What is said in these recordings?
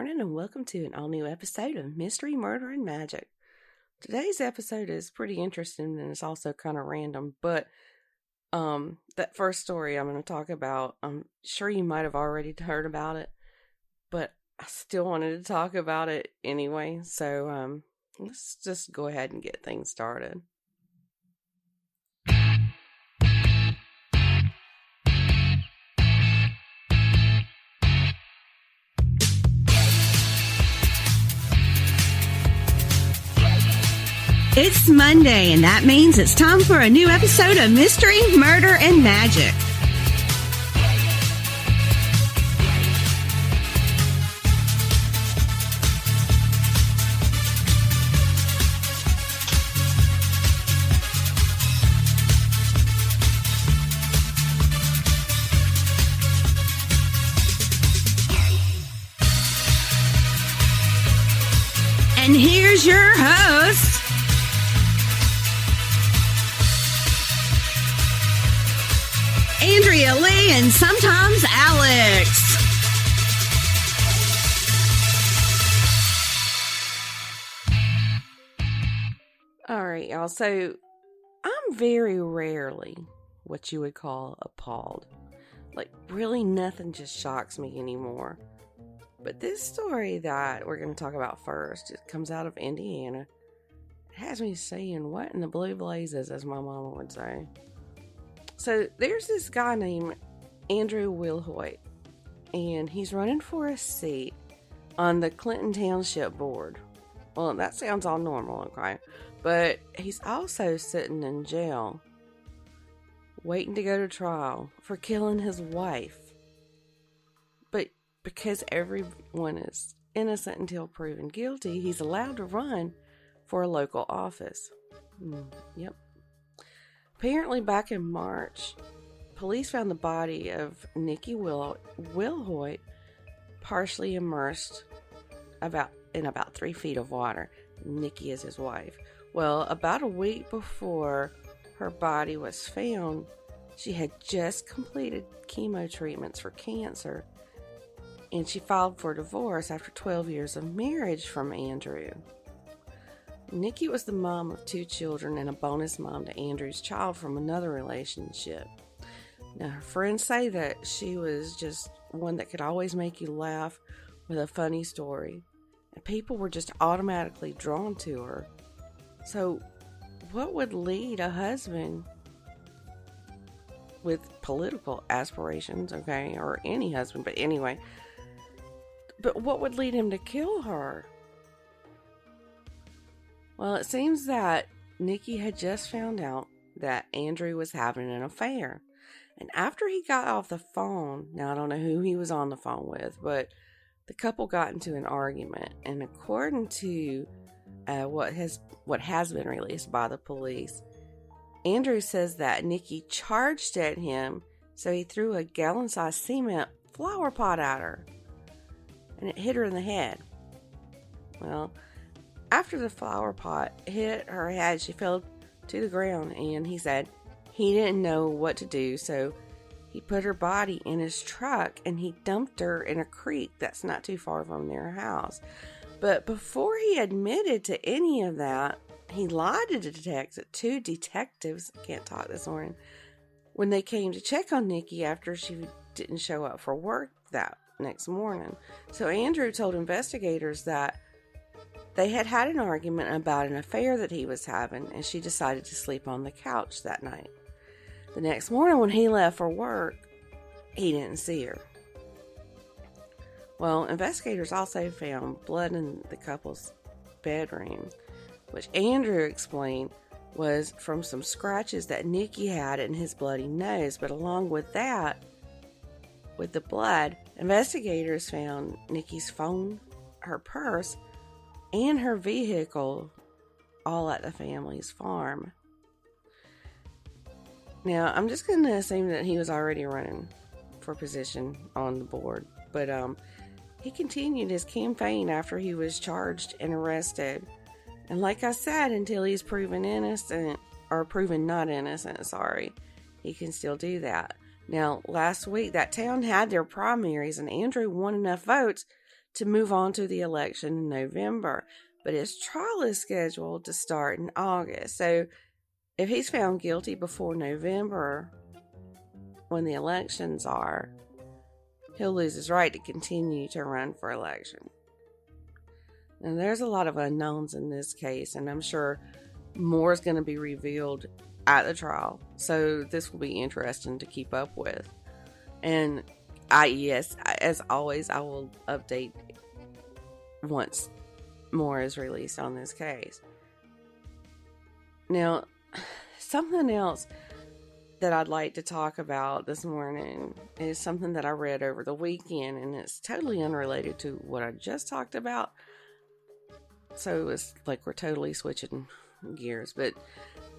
morning and welcome to an all-new episode of Mystery, Murder, and Magic. Today's episode is pretty interesting and it's also kind of random, but that first story I'm going to talk about, I'm sure you might have already heard about it, but I still wanted to talk about it anyway, so let's just go ahead and get things started. It's Monday, and that means it's time for a new episode of Mystery, Murder, and Magic. And here's your host, Andrea Lee, and sometimes Alex. Alright, y'all, so I'm very rarely what you would call appalled. Like, really nothing just shocks me anymore. But this story that we're going to talk about first, it comes out of Indiana. It has me saying, what in the blue blazes, as my mama would say. So there's this guy named Andrew Wilhoit, and he's running for a seat on the Clinton Township Board. Well, that sounds all normal, okay? But he's also sitting in jail, waiting to go to trial for killing his wife. But because everyone is innocent until proven guilty, he's allowed to run for a local office. Yep. Apparently, back in March, police found the body of Nikki Wilhoit partially immersed in about 3 feet of water. Nikki is his wife. Well, about a week before her body was found, she had just completed chemo treatments for cancer, and she filed for divorce after 12 years of marriage from Andrew. Nikki was the mom of 2 children and a bonus mom to Andrew's child from another relationship. Now, her friends say that she was just one that could always make you laugh with a funny story, and people were just automatically drawn to her. So, what would lead a husband with political aspirations, okay, or any husband, but anyway, but what would lead him to kill her? Well, it seems that Nikki had just found out that Andrew was having an affair. And after he got off the phone, now I don't know who he was on the phone with, but the couple got into an argument. And according to what has been released by the police, Andrew says that Nikki charged at him, so he threw a gallon-sized cement flower pot at her. And it hit her in the head. Well, after the flower pot hit her head, she fell to the ground, and he said he didn't know what to do, so he put her body in his truck and he dumped her in a creek that's not too far from their house. But before he admitted to any of that, he lied to the 2 detectives, can't talk this morning, when they came to check on Nikki after she didn't show up for work that next morning. So Andrew told investigators that they had had an argument about an affair that he was having, and she decided to sleep on the couch that night. The next morning when he left for work, he didn't see her. Well, investigators also found blood in the couple's bedroom, which Andrew explained was from some scratches that Nikki had in his bloody nose. But along with that, with the blood, investigators found Nikki's phone, her purse, and her vehicle all at the family's farm. Now, I'm just going to assume that he was already running for position on the board, but he continued his campaign after he was charged and arrested. And like I said, until he's proven innocent, or proven not innocent, he can still do that. Now, last week, that town had their primaries, and Andrew won enough votes to move on to the election in November. But his trial is scheduled to start in August. So if he's found guilty before November, when the elections are, he'll lose his right to continue to run for election. And there's a lot of unknowns in this case, and I'm sure more is going to be revealed at the trial. So this will be interesting to keep up with. And as always, I will update once more is released on this case. Now, something else that I'd like to talk about this morning is something that I read over the weekend, and it's totally unrelated to what I just talked about. So it's like we're totally switching gears. But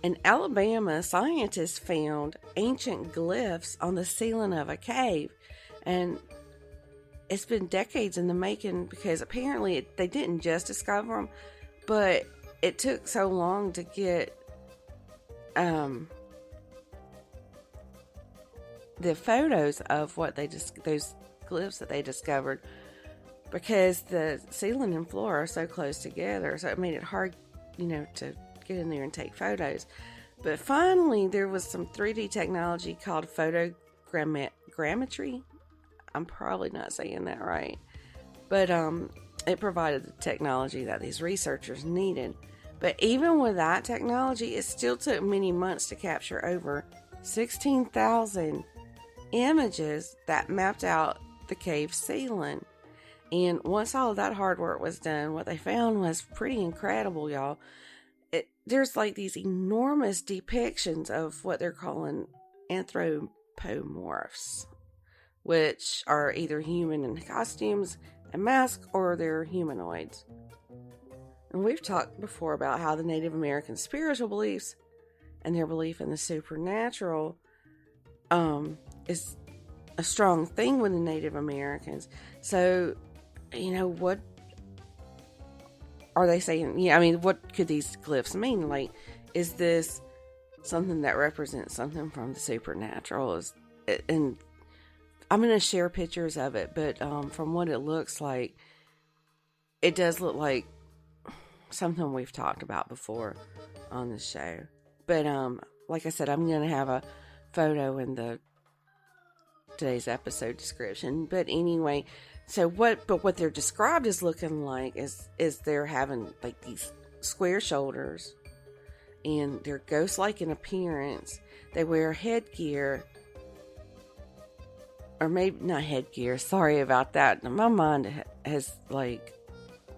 in Alabama, scientists found ancient glyphs on the ceiling of a cave. And it's been decades in the making, because apparently they didn't just discover them, but it took so long to get the photos of what those glyphs that they discovered, because the ceiling and floor are so close together, so it made it hard, to get in there and take photos. But finally, there was some 3D technology called photogrammetry. I'm probably not saying that right, but it provided the technology that these researchers needed. But even with that technology, it still took many months to capture over 16,000 images that mapped out the cave ceiling. And once all of that hard work was done, what they found was pretty incredible, y'all. There's like these enormous depictions of what they're calling anthropomorphs, which are either human in costumes and masks, or they're humanoids. And we've talked before about how the Native American spiritual beliefs and their belief in the supernatural is a strong thing with the Native Americans. So, what are they saying? What could these glyphs mean? Like, is this something that represents something from the supernatural? And I'm going to share pictures of it, but from what it looks like, it does look like something we've talked about before on the show. But like I said, I'm going to have a photo in today's episode description. But anyway, what they're described as looking like is they're having like these square shoulders, and they're ghost-like in appearance. They wear headgear, or maybe not headgear. Sorry about that. My mind has like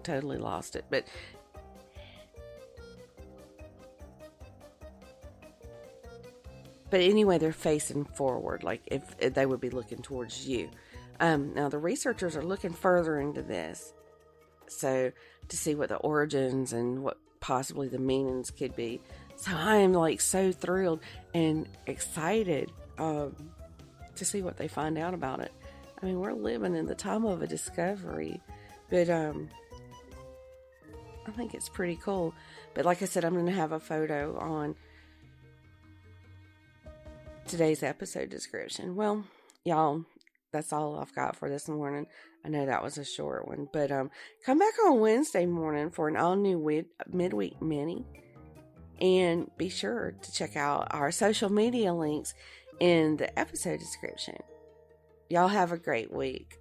totally lost it. But anyway, they're facing forward, like if they would be looking towards you. Now the researchers are looking further into this, so to see what the origins and what possibly the meanings could be. So I am like so thrilled and excited to see what they find out about it. I mean, we're living in the time of a discovery, but I think it's pretty cool. But like I said, I'm going to have a photo on today's episode description. Well, y'all, that's all I've got for this morning. I know that was a short one, but come back on Wednesday morning for an all-new midweek mini. And be sure to check out our social media links in the episode description. Y'all have a great week.